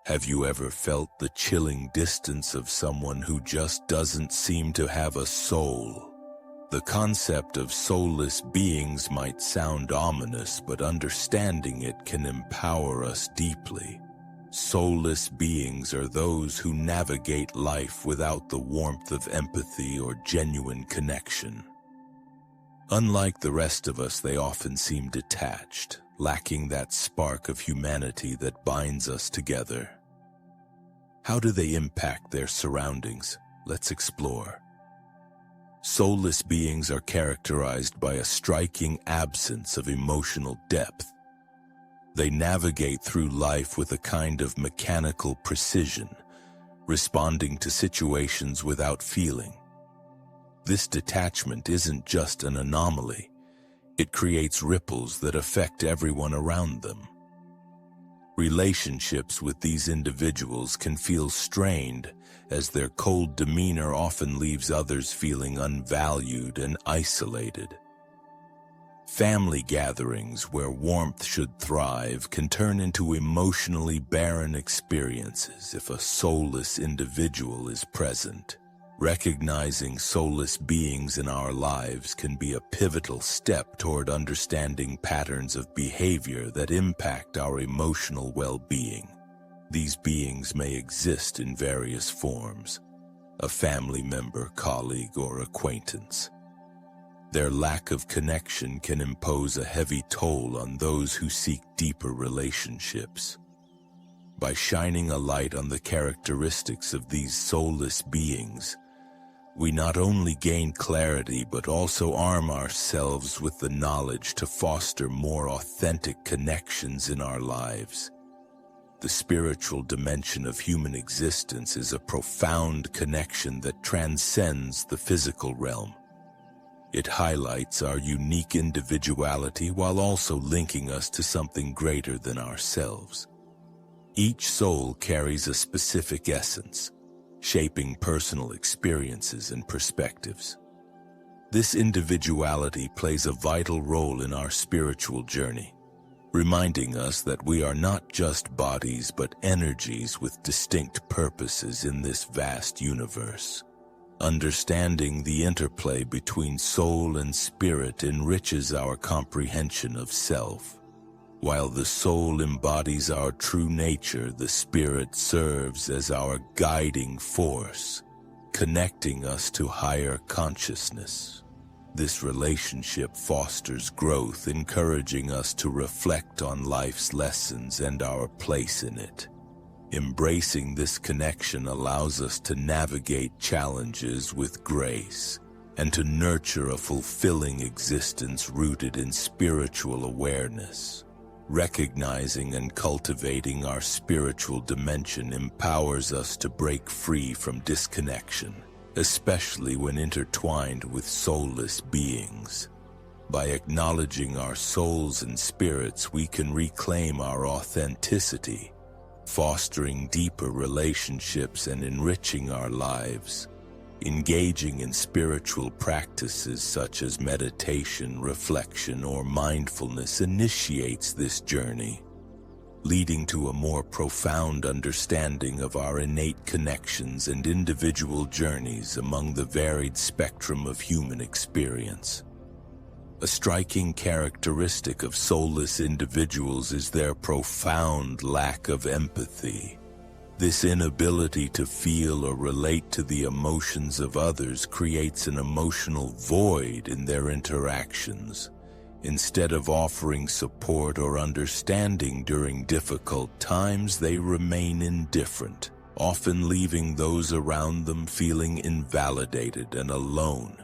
Have you ever felt the chilling distance of someone who just doesn't seem to have a soul? The concept of soulless beings might sound ominous, but understanding it can empower us deeply. Soulless beings are those who navigate life without the warmth of empathy or genuine connection. Unlike the rest of us, they often seem detached, lacking that spark of humanity that binds us together. How do they impact their surroundings? Let's explore. Soulless beings are characterized by a striking absence of emotional depth. They navigate through life with a kind of mechanical precision, responding to situations without feeling. This detachment isn't just an anomaly. It creates ripples that affect everyone around them. Relationships with these individuals can feel strained, as their cold demeanor often leaves others feeling unvalued and isolated. Family gatherings where warmth should thrive can turn into emotionally barren experiences if a soulless individual is present. Recognizing soulless beings in our lives can be a pivotal step toward understanding patterns of behavior that impact our emotional well-being. These beings may exist in various forms: a family member, colleague, or acquaintance. Their lack of connection can impose a heavy toll on those who seek deeper relationships. By shining a light on the characteristics of these soulless beings, we not only gain clarity but also arm ourselves with the knowledge to foster more authentic connections in our lives. The spiritual dimension of human existence is a profound connection that transcends the physical realm. It highlights our unique individuality while also linking us to something greater than ourselves. Each soul carries a specific essence, shaping personal experiences and perspectives. This individuality plays a vital role in our spiritual journey, reminding us that we are not just bodies but energies with distinct purposes in this vast universe. Understanding the interplay between soul and spirit enriches our comprehension of self. While the soul embodies our true nature, the spirit serves as our guiding force, connecting us to higher consciousness. This relationship fosters growth, encouraging us to reflect on life's lessons and our place in it. Embracing this connection allows us to navigate challenges with grace and to nurture a fulfilling existence rooted in spiritual awareness. Recognizing and cultivating our spiritual dimension empowers us to break free from disconnection, especially when intertwined with soulless beings. By acknowledging our souls and spirits, we can reclaim our authenticity, fostering deeper relationships and enriching our lives. Engaging in spiritual practices such as meditation, reflection, or mindfulness initiates this journey, leading to a more profound understanding of our innate connections and individual journeys among the varied spectrum of human experience. A striking characteristic of soulless individuals is their profound lack of empathy. This inability to feel or relate to the emotions of others creates an emotional void in their interactions. Instead of offering support or understanding during difficult times, they remain indifferent, often leaving those around them feeling invalidated and alone.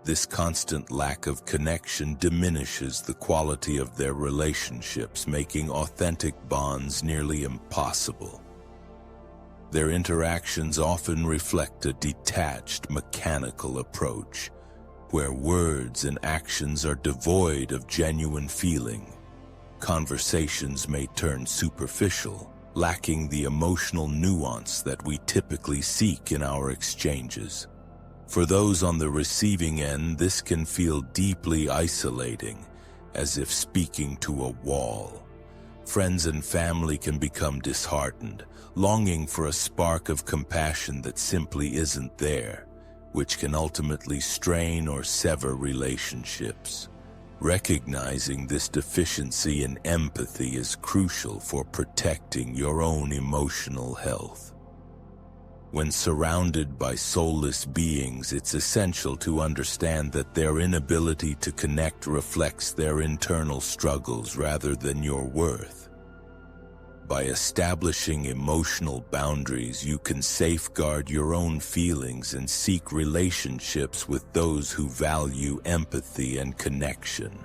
This constant lack of connection diminishes the quality of their relationships, making authentic bonds nearly impossible. Their interactions often reflect a detached, mechanical approach, where words and actions are devoid of genuine feeling. Conversations may turn superficial, lacking the emotional nuance that we typically seek in our exchanges. For those on the receiving end, this can feel deeply isolating, as if speaking to a wall. Friends and family can become disheartened, longing for a spark of compassion that simply isn't there, which can ultimately strain or sever relationships. Recognizing this deficiency in empathy is crucial for protecting your own emotional health. When surrounded by soulless beings, it's essential to understand that their inability to connect reflects their internal struggles rather than your worth. By establishing emotional boundaries, you can safeguard your own feelings and seek relationships with those who value empathy and connection.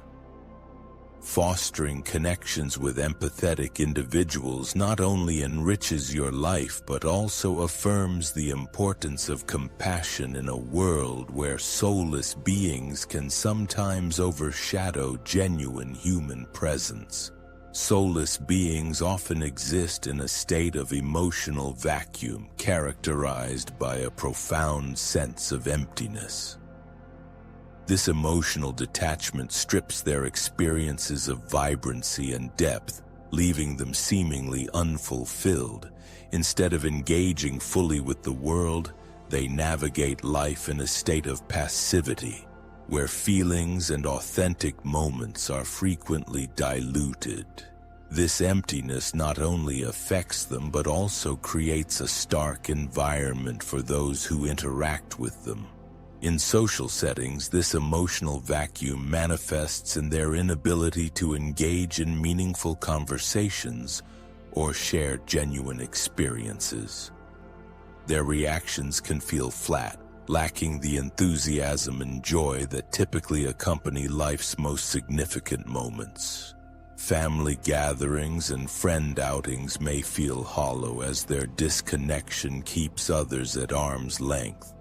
Fostering connections with empathetic individuals not only enriches your life but also affirms the importance of compassion in a world where soulless beings can sometimes overshadow genuine human presence. Soulless beings often exist in a state of emotional vacuum characterized by a profound sense of emptiness. This emotional detachment strips their experiences of vibrancy and depth, leaving them seemingly unfulfilled. Instead of engaging fully with the world, they navigate life in a state of passivity, where feelings and authentic moments are frequently diluted. This emptiness not only affects them but also creates a stark environment for those who interact with them. In social settings, this emotional vacuum manifests in their inability to engage in meaningful conversations or share genuine experiences. Their reactions can feel flat, lacking the enthusiasm and joy that typically accompany life's most significant moments. Family gatherings and friend outings may feel hollow as their disconnection keeps others at arm's length,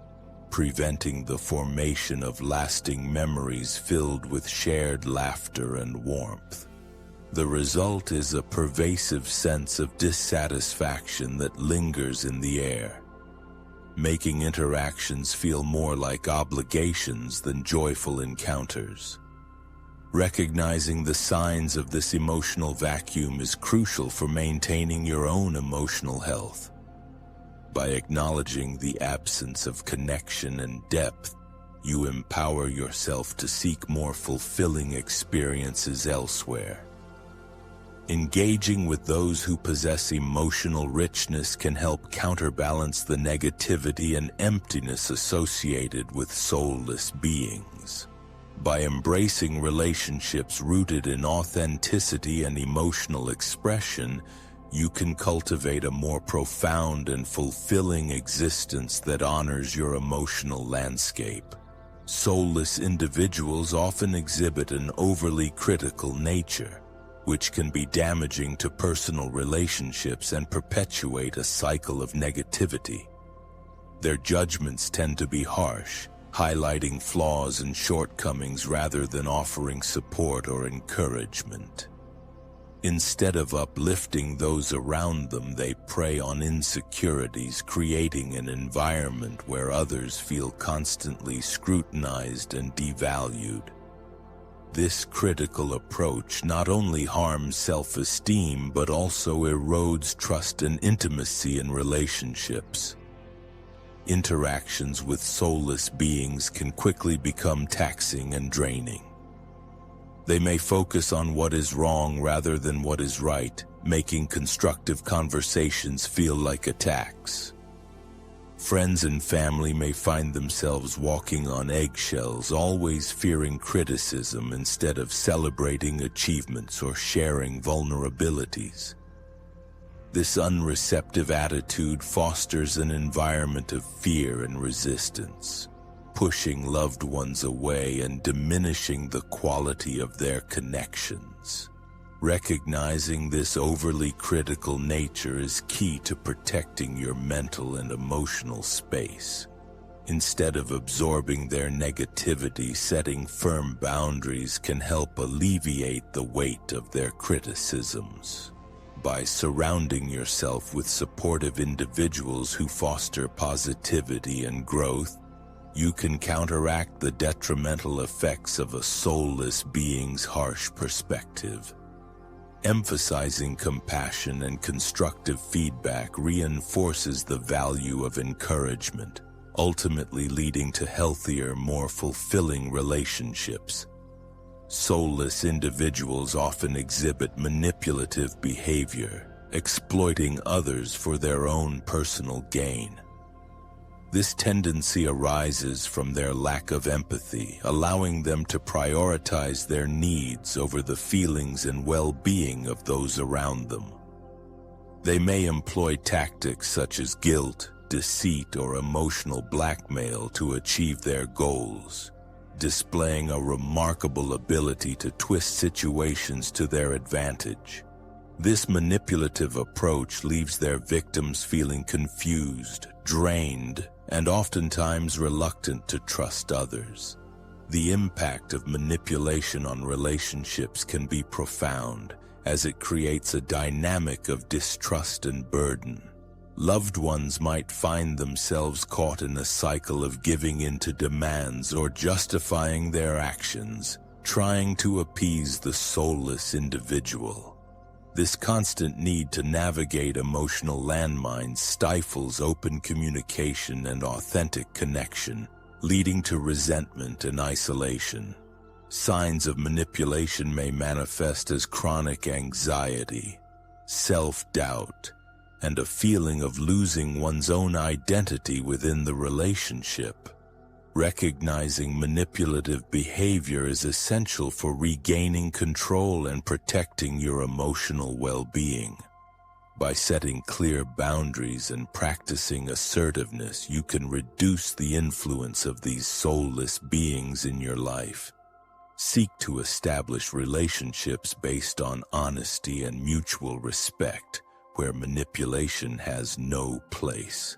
preventing the formation of lasting memories filled with shared laughter and warmth. The result is a pervasive sense of dissatisfaction that lingers in the air, making interactions feel more like obligations than joyful encounters. Recognizing the signs of this emotional vacuum is crucial for maintaining your own emotional health. By acknowledging the absence of connection and depth, you empower yourself to seek more fulfilling experiences elsewhere. Engaging with those who possess emotional richness can help counterbalance the negativity and emptiness associated with soulless beings. By embracing relationships rooted in authenticity and emotional expression, you can cultivate a more profound and fulfilling existence that honors your emotional landscape. Soulless individuals often exhibit an overly critical nature, which can be damaging to personal relationships and perpetuate a cycle of negativity. Their judgments tend to be harsh, highlighting flaws and shortcomings rather than offering support or encouragement. Instead of uplifting those around them, they prey on insecurities, creating an environment where others feel constantly scrutinized and devalued. This critical approach not only harms self-esteem but also erodes trust and intimacy in relationships. Interactions with soulless beings can quickly become taxing and draining. They may focus on what is wrong rather than what is right, making constructive conversations feel like attacks. Friends and family may find themselves walking on eggshells, always fearing criticism instead of celebrating achievements or sharing vulnerabilities. This unreceptive attitude fosters an environment of fear and resistance, pushing loved ones away and diminishing the quality of their connections. Recognizing this overly critical nature is key to protecting your mental and emotional space. Instead of absorbing their negativity, setting firm boundaries can help alleviate the weight of their criticisms. By surrounding yourself with supportive individuals who foster positivity and growth, you can counteract the detrimental effects of a soulless being's harsh perspective. Emphasizing compassion and constructive feedback reinforces the value of encouragement, ultimately leading to healthier, more fulfilling relationships. Soulless individuals often exhibit manipulative behavior, exploiting others for their own personal gain. This tendency arises from their lack of empathy, allowing them to prioritize their needs over the feelings and well-being of those around them. They may employ tactics such as guilt, deceit, or emotional blackmail to achieve their goals, displaying a remarkable ability to twist situations to their advantage. This manipulative approach leaves their victims feeling confused, drained, and oftentimes reluctant to trust others. The impact of manipulation on relationships can be profound, as it creates a dynamic of distrust and burden. Loved ones might find themselves caught in a cycle of giving in to demands or justifying their actions, trying to appease the soulless individual. This constant need to navigate emotional landmines stifles open communication and authentic connection, leading to resentment and isolation. Signs of manipulation may manifest as chronic anxiety, self-doubt, and a feeling of losing one's own identity within the relationship. Recognizing manipulative behavior is essential for regaining control and protecting your emotional well-being. By setting clear boundaries and practicing assertiveness, you can reduce the influence of these soulless beings in your life. Seek to establish relationships based on honesty and mutual respect, where manipulation has no place.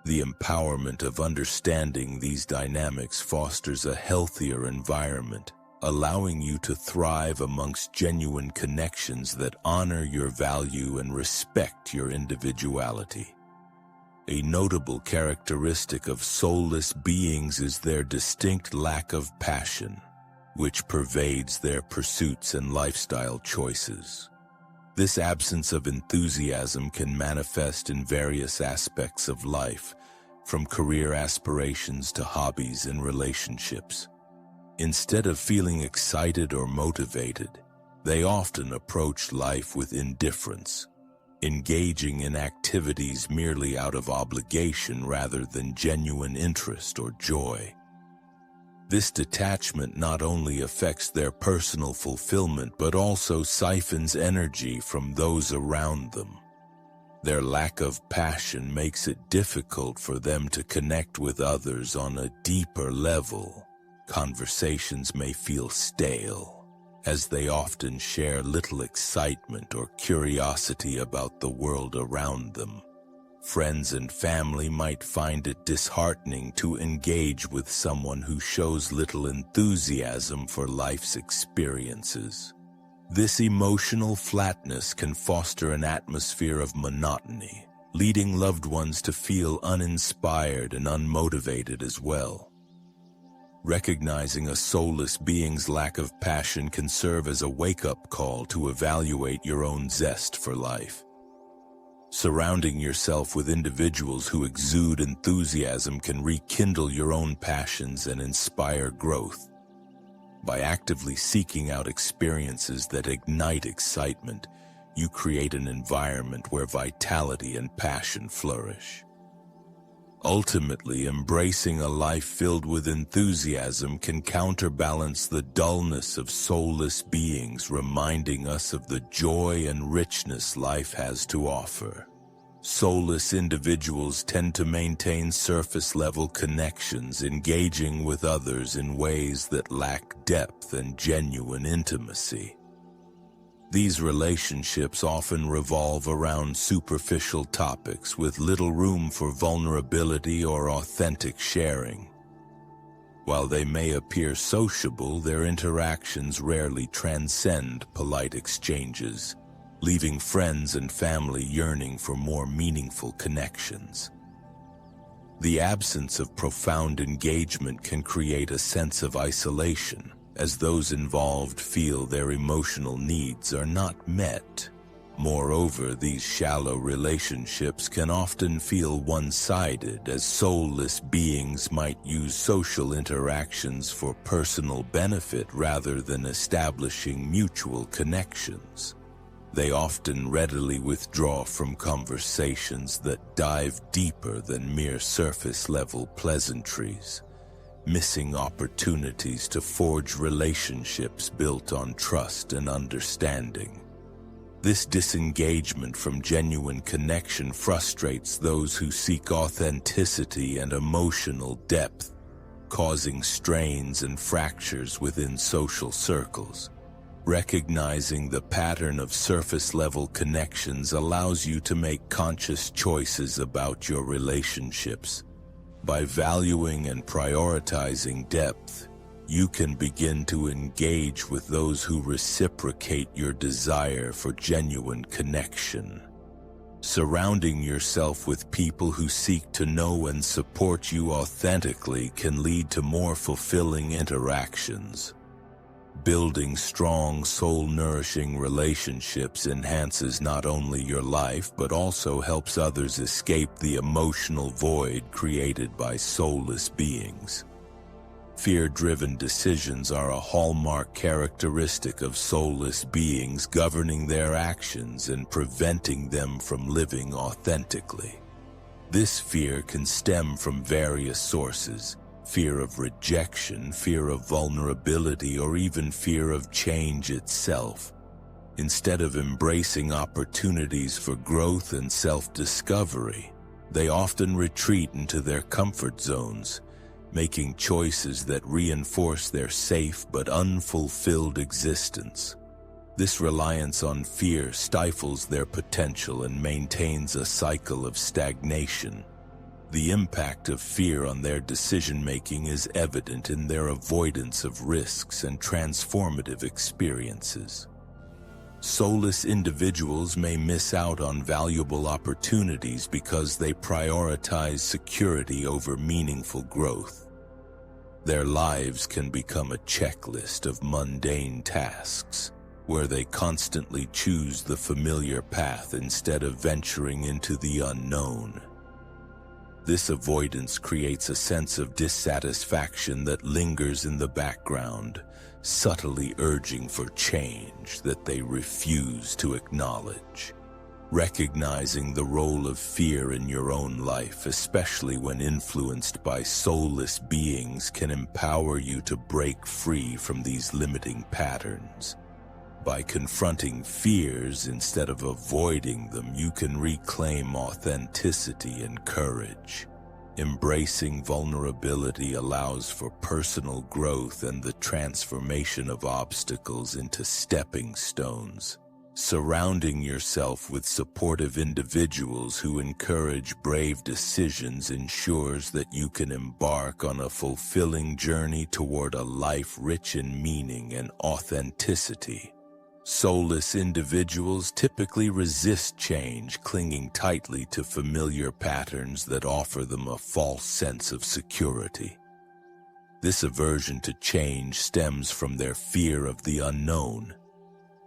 The empowerment of understanding these dynamics fosters a healthier environment, allowing you to thrive amongst genuine connections that honor your value and respect your individuality. A notable characteristic of soulless beings is their distinct lack of passion, which pervades their pursuits and lifestyle choices. This absence of enthusiasm can manifest in various aspects of life, from career aspirations to hobbies and relationships. Instead of feeling excited or motivated, they often approach life with indifference, engaging in activities merely out of obligation rather than genuine interest or joy. This detachment not only affects their personal fulfillment but also siphons energy from those around them. Their lack of passion makes it difficult for them to connect with others on a deeper level. Conversations may feel stale, as they often share little excitement or curiosity about the world around them. Friends and family might find it disheartening to engage with someone who shows little enthusiasm for life's experiences. This emotional flatness can foster an atmosphere of monotony, leading loved ones to feel uninspired and unmotivated as well. Recognizing a soulless being's lack of passion can serve as a wake-up call to evaluate your own zest for life. Surrounding yourself with individuals who exude enthusiasm can rekindle your own passions and inspire growth. By actively seeking out experiences that ignite excitement, you create an environment where vitality and passion flourish. Ultimately, embracing a life filled with enthusiasm can counterbalance the dullness of soulless beings, reminding us of the joy and richness life has to offer. Soulless individuals tend to maintain surface-level connections, engaging with others in ways that lack depth and genuine intimacy. These relationships often revolve around superficial topics with little room for vulnerability or authentic sharing. While they may appear sociable, their interactions rarely transcend polite exchanges, leaving friends and family yearning for more meaningful connections. The absence of profound engagement can create a sense of isolation, as those involved feel their emotional needs are not met. Moreover, these shallow relationships can often feel one-sided, as soulless beings might use social interactions for personal benefit rather than establishing mutual connections. They often readily withdraw from conversations that dive deeper than mere surface-level pleasantries, missing opportunities to forge relationships built on trust and understanding. This disengagement from genuine connection frustrates those who seek authenticity and emotional depth, causing strains and fractures within social circles. Recognizing the pattern of surface-level connections allows you to make conscious choices about your relationships. By valuing and prioritizing depth, you can begin to engage with those who reciprocate your desire for genuine connection. Surrounding yourself with people who seek to know and support you authentically can lead to more fulfilling interactions. Building strong, soul-nourishing relationships enhances not only your life but also helps others escape the emotional void created by soulless beings. Fear-driven decisions are a hallmark characteristic of soulless beings, governing their actions and preventing them from living authentically. This fear can stem from various sources: fear of rejection, fear of vulnerability, or even fear of change itself. Instead of embracing opportunities for growth and self-discovery, they often retreat into their comfort zones, making choices that reinforce their safe but unfulfilled existence. This reliance on fear stifles their potential and maintains a cycle of stagnation. The impact of fear on their decision-making is evident in their avoidance of risks and transformative experiences. Soulless individuals may miss out on valuable opportunities because they prioritize security over meaningful growth. Their lives can become a checklist of mundane tasks, where they constantly choose the familiar path instead of venturing into the unknown. This avoidance creates a sense of dissatisfaction that lingers in the background, subtly urging for change that they refuse to acknowledge. Recognizing the role of fear in your own life, especially when influenced by soulless beings, can empower you to break free from these limiting patterns. By confronting fears instead of avoiding them, you can reclaim authenticity and courage. Embracing vulnerability allows for personal growth and the transformation of obstacles into stepping stones. Surrounding yourself with supportive individuals who encourage brave decisions ensures that you can embark on a fulfilling journey toward a life rich in meaning and authenticity. Soulless individuals typically resist change, clinging tightly to familiar patterns that offer them a false sense of security. This aversion to change stems from their fear of the unknown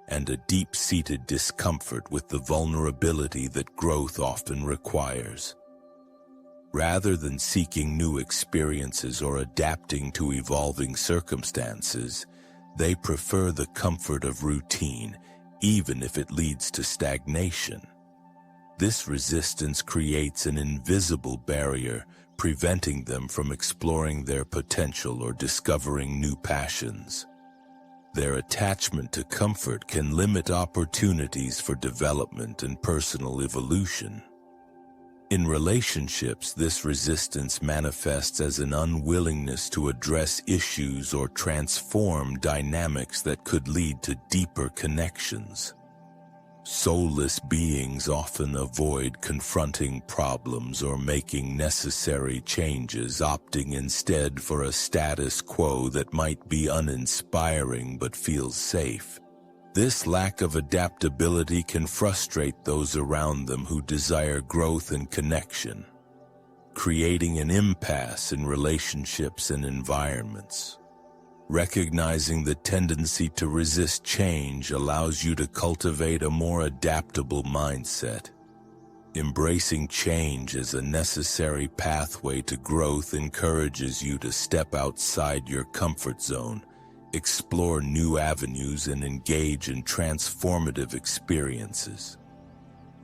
and a deep-seated discomfort with the vulnerability that growth often requires. Rather than seeking new experiences or adapting to evolving circumstances, they prefer the comfort of routine, even if it leads to stagnation. This resistance creates an invisible barrier, preventing them from exploring their potential or discovering new passions. Their attachment to comfort can limit opportunities for development and personal evolution. In relationships, this resistance manifests as an unwillingness to address issues or transform dynamics that could lead to deeper connections. Soulless beings often avoid confronting problems or making necessary changes, opting instead for a status quo that might be uninspiring but feels safe. This lack of adaptability can frustrate those around them who desire growth and connection, creating an impasse in relationships and environments. Recognizing the tendency to resist change allows you to cultivate a more adaptable mindset. Embracing change as a necessary pathway to growth encourages you to step outside your comfort zone, explore new avenues, and engage in transformative experiences.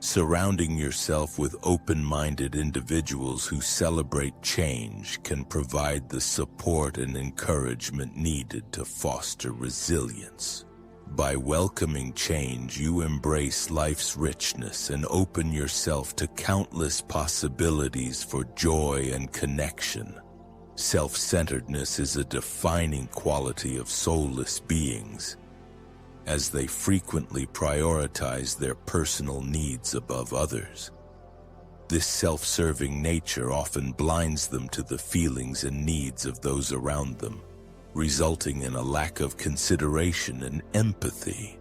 Surrounding yourself with open-minded individuals who celebrate change can provide the support and encouragement needed to foster resilience. By welcoming change, you embrace life's richness and open yourself to countless possibilities for joy and connection. Self-centeredness is a defining quality of soulless beings, as they frequently prioritize their personal needs above others. This self-serving nature often blinds them to the feelings and needs of those around them, resulting in a lack of consideration and empathy.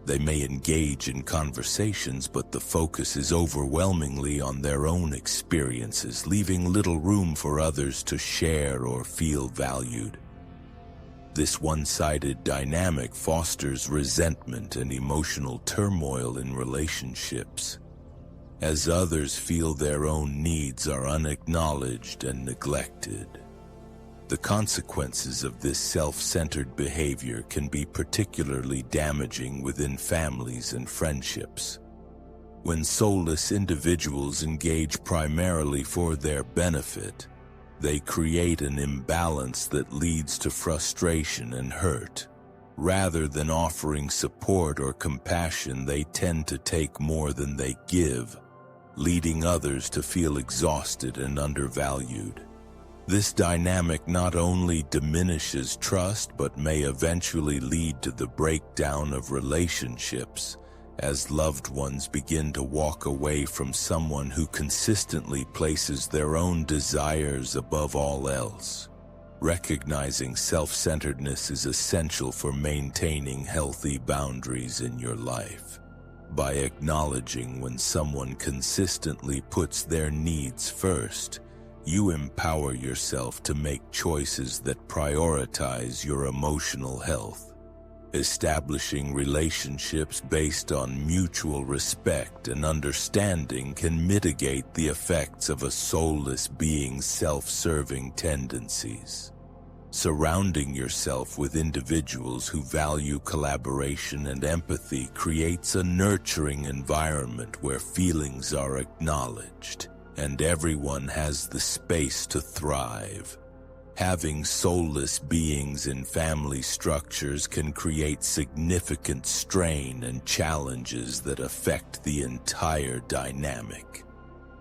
They may engage in conversations, but the focus is overwhelmingly on their own experiences, leaving little room for others to share or feel valued. This one-sided dynamic fosters resentment and emotional turmoil in relationships, as others feel their own needs are unacknowledged and neglected. The consequences of this self-centered behavior can be particularly damaging within families and friendships. When soulless individuals engage primarily for their benefit, they create an imbalance that leads to frustration and hurt. Rather than offering support or compassion, they tend to take more than they give, leading others to feel exhausted and undervalued. This dynamic not only diminishes trust but may eventually lead to the breakdown of relationships, as loved ones begin to walk away from someone who consistently places their own desires above all else. Recognizing self-centeredness is essential for maintaining healthy boundaries in your life. By acknowledging when someone consistently puts their needs first, you empower yourself to make choices that prioritize your emotional health. Establishing relationships based on mutual respect and understanding can mitigate the effects of a soulless being's self-serving tendencies. Surrounding yourself with individuals who value collaboration and empathy creates a nurturing environment where feelings are acknowledged and everyone has the space to thrive. Having soulless beings in family structures can create significant strain and challenges that affect the entire dynamic.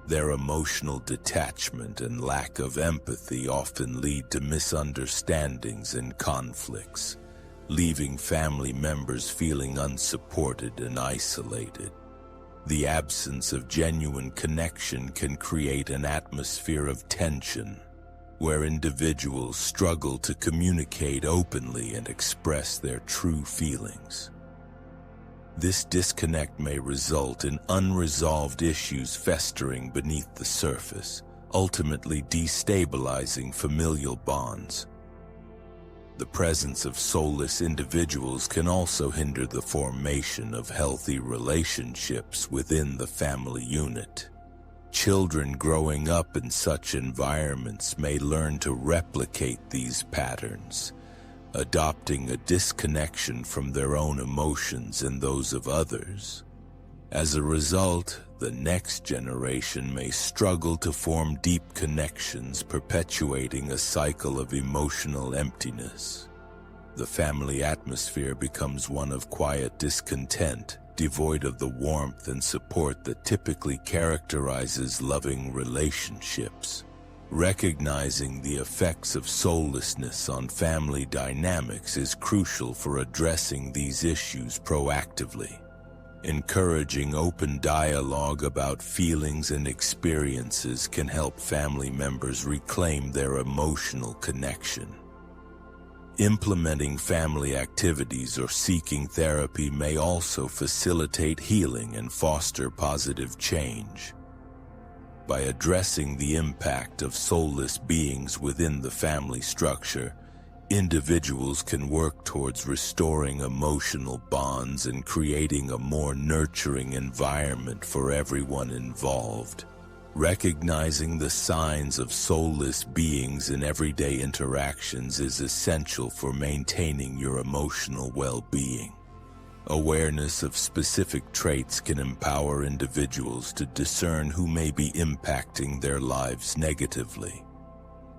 Their emotional detachment and lack of empathy often lead to misunderstandings and conflicts, leaving family members feeling unsupported and isolated. The absence of genuine connection can create an atmosphere of tension, where individuals struggle to communicate openly and express their true feelings. This disconnect may result in unresolved issues festering beneath the surface, ultimately destabilizing familial bonds. The presence of soulless individuals can also hinder the formation of healthy relationships within the family unit. Children growing up in such environments may learn to replicate these patterns, adopting a disconnection from their own emotions and those of others. As a result, the next generation may struggle to form deep connections, perpetuating a cycle of emotional emptiness. The family atmosphere becomes one of quiet discontent, devoid of the warmth and support that typically characterizes loving relationships. Recognizing the effects of soullessness on family dynamics is crucial for addressing these issues proactively. Encouraging open dialogue about feelings and experiences can help family members reclaim their emotional connection. Implementing family activities or seeking therapy may also facilitate healing and foster positive change. By addressing the impact of soulless beings within the family structure, Individuals can work towards restoring emotional bonds and creating a more nurturing environment for everyone involved. Recognizing the signs of soulless beings in everyday interactions is essential for maintaining your emotional well-being. Awareness of specific traits can empower individuals to discern who may be impacting their lives negatively.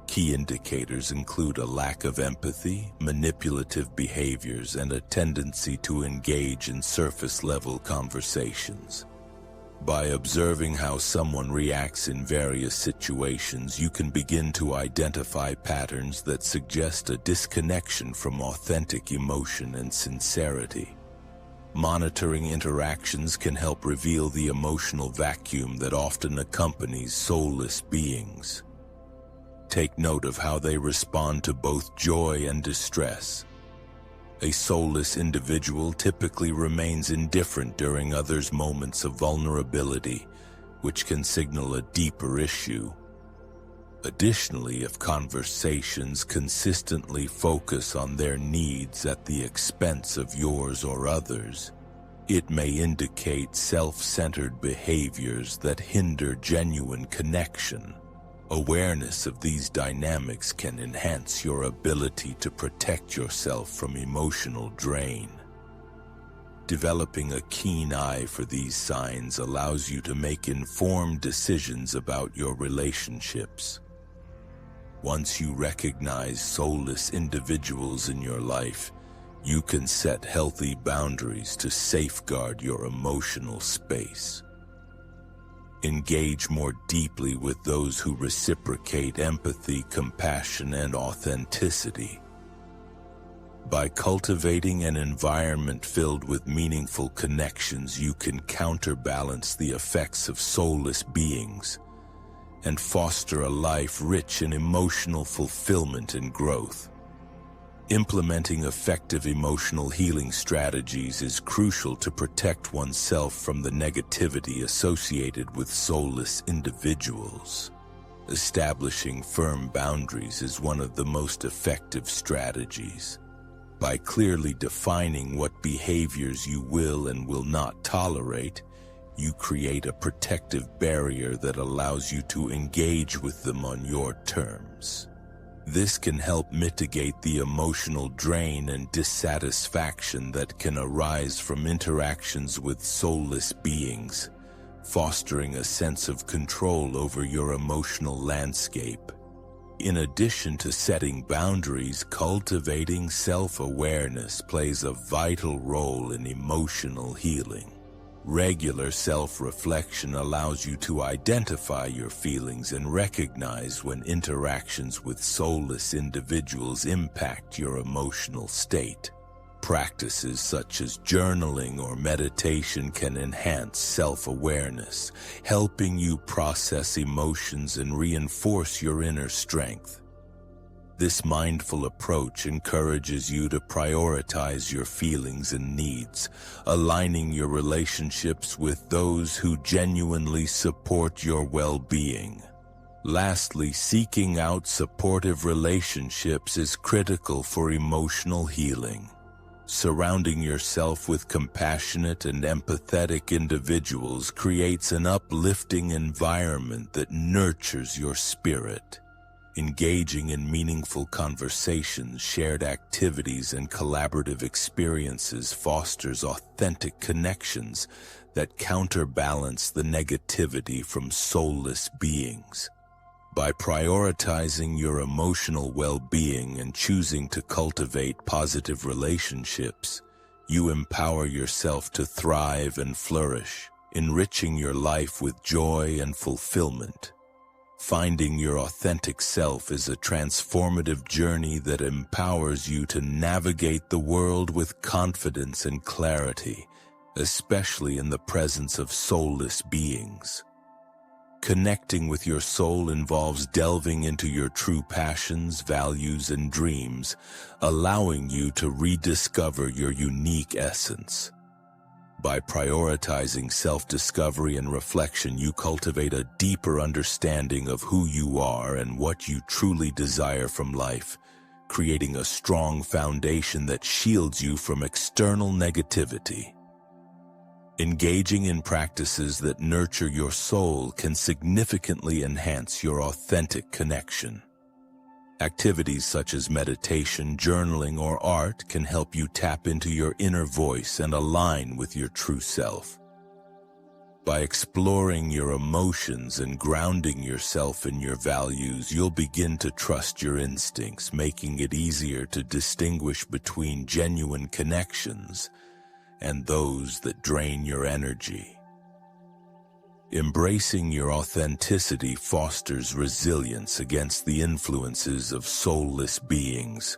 Key indicators include a lack of empathy, manipulative behaviors, and a tendency to engage in surface-level conversations. By observing how someone reacts in various situations, you can begin to identify patterns that suggest a disconnection from authentic emotion and sincerity. Monitoring interactions can help reveal the emotional vacuum that often accompanies soulless beings. Take note of how they respond to both joy and distress. A soulless individual typically remains indifferent during others' moments of vulnerability, which can signal a deeper issue. Additionally, if conversations consistently focus on their needs at the expense of yours or others, it may indicate self-centered behaviors that hinder genuine connection. Awareness of these dynamics can enhance your ability to protect yourself from emotional drain. Developing a keen eye for these signs allows you to make informed decisions about your relationships. Once you recognize soulless individuals in your life, you can set healthy boundaries to safeguard your emotional space. Engage more deeply with those who reciprocate empathy, compassion, and authenticity. By cultivating an environment filled with meaningful connections, you can counterbalance the effects of soulless beings and foster a life rich in emotional fulfillment and growth. Implementing effective emotional healing strategies is crucial to protect oneself from the negativity associated with soulless individuals. Establishing firm boundaries is one of the most effective strategies. By clearly defining what behaviors you will and will not tolerate, you create a protective barrier that allows you to engage with them on your terms. This can help mitigate the emotional drain and dissatisfaction that can arise from interactions with soulless beings, fostering a sense of control over your emotional landscape. In addition to setting boundaries, cultivating self-awareness plays a vital role in emotional healing. Regular self-reflection allows you to identify your feelings and recognize when interactions with soulless individuals impact your emotional state. Practices such as journaling or meditation can enhance self-awareness, helping you process emotions and reinforce your inner strength. This mindful approach encourages you to prioritize your feelings and needs, aligning your relationships with those who genuinely support your well-being. Lastly, seeking out supportive relationships is critical for emotional healing. Surrounding yourself with compassionate and empathetic individuals creates an uplifting environment that nurtures your spirit. Engaging in meaningful conversations, shared activities, and collaborative experiences fosters authentic connections that counterbalance the negativity from soulless beings. By prioritizing your emotional well-being and choosing to cultivate positive relationships, you empower yourself to thrive and flourish, enriching your life with joy and fulfillment. Finding your authentic self is a transformative journey that empowers you to navigate the world with confidence and clarity, especially in the presence of soulless beings. Connecting with your soul involves delving into your true passions, values, and dreams, allowing you to rediscover your unique essence. By prioritizing self-discovery and reflection, you cultivate a deeper understanding of who you are and what you truly desire from life, creating a strong foundation that shields you from external negativity. Engaging in practices that nurture your soul can significantly enhance your authentic connection. Activities such as meditation, journaling, or art can help you tap into your inner voice and align with your true self. By exploring your emotions and grounding yourself in your values, you'll begin to trust your instincts, making it easier to distinguish between genuine connections and those that drain your energy. Embracing your authenticity fosters resilience against the influences of soulless beings,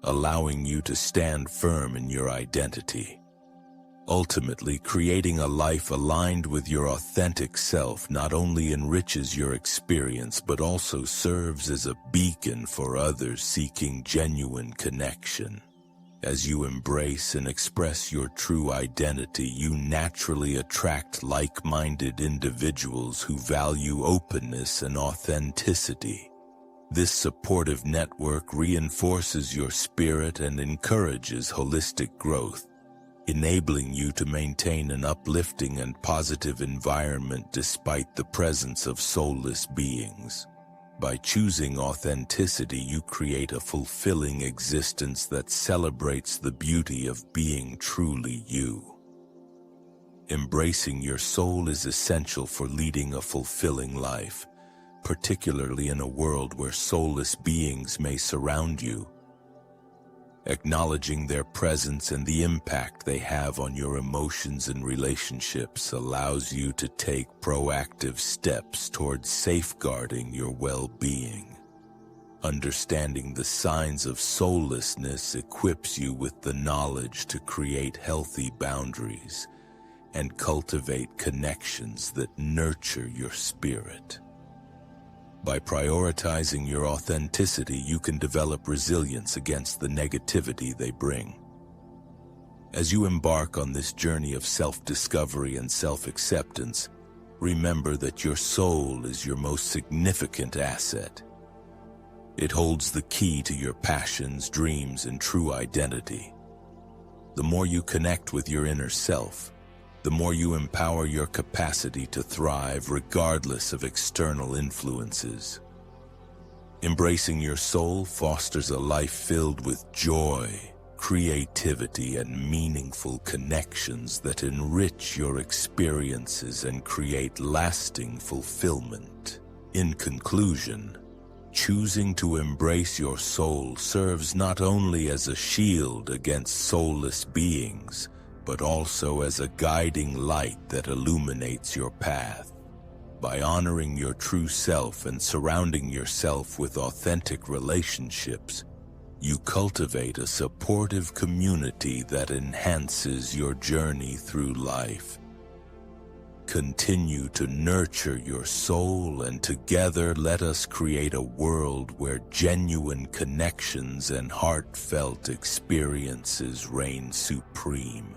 allowing you to stand firm in your identity. Ultimately, creating a life aligned with your authentic self not only enriches your experience but also serves as a beacon for others seeking genuine connection. As you embrace and express your true identity, you naturally attract like-minded individuals who value openness and authenticity. This supportive network reinforces your spirit and encourages holistic growth, enabling you to maintain an uplifting and positive environment despite the presence of soulless beings. By choosing authenticity, you create a fulfilling existence that celebrates the beauty of being truly you. Embracing your soul is essential for leading a fulfilling life, particularly in a world where soulless beings may surround you. Acknowledging their presence and the impact they have on your emotions and relationships allows you to take proactive steps towards safeguarding your well-being. Understanding the signs of soullessness equips you with the knowledge to create healthy boundaries and cultivate connections that nurture your spirit. By prioritizing your authenticity, you can develop resilience against the negativity they bring. As you embark on this journey of self-discovery and self-acceptance, remember that your soul is your most significant asset. It holds the key to your passions, dreams, and true identity. The more you connect with your inner self, the more you empower your capacity to thrive regardless of external influences. Embracing your soul fosters a life filled with joy, creativity, and meaningful connections that enrich your experiences and create lasting fulfillment. In conclusion, choosing to embrace your soul serves not only as a shield against soulless beings, but also as a guiding light that illuminates your path. By honoring your true self and surrounding yourself with authentic relationships, you cultivate a supportive community that enhances your journey through life. Continue to nurture your soul, and together let us create a world where genuine connections and heartfelt experiences reign supreme.